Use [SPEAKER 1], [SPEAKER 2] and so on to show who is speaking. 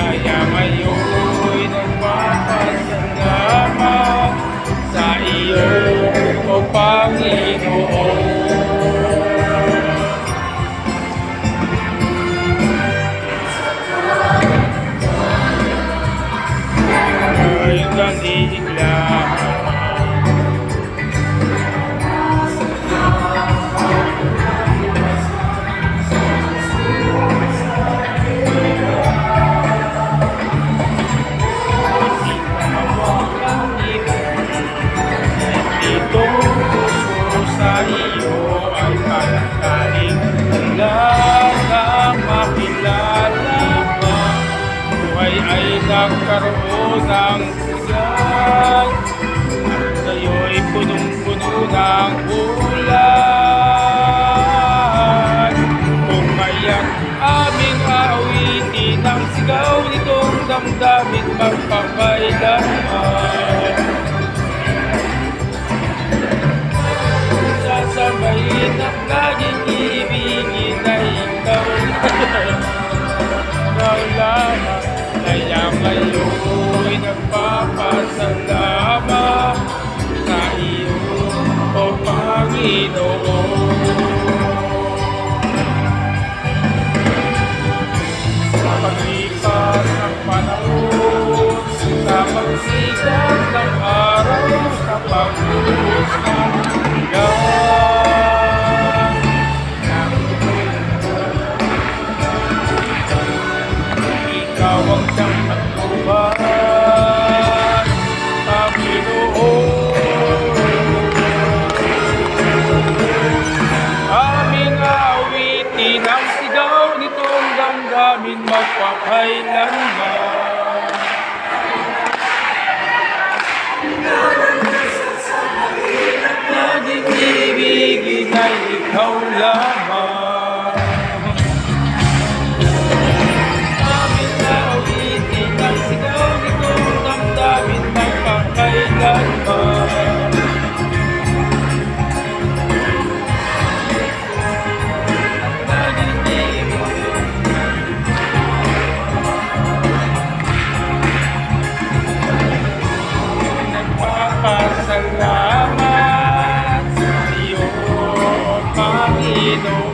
[SPEAKER 1] Kaya ngayon nagpapasalamat sa iyo, O Panginoon. Ngayon ang iigla, nagkaroon ng siyan at kayo'y punong-puno ng ulan. Kung mayak aming awitin ang sigaw nitong damdamin magpakailanman. Sasabayin ang laging ibigin ay ikaw lamang. Kaya ngayon nagpapasalamat sa iyo, O Panginoon. Sa paglipas ng panahon, sa pagsikat ng araw, sa pagbuhos ng ulan, ikaw ang siyang patnuban, Panginoon. Aming awitin ang sigaw nitong damdamin magpakailanman. Laging ibigin ay ikaw lamang. Nagpapasalamat sa iyo, Panginoon.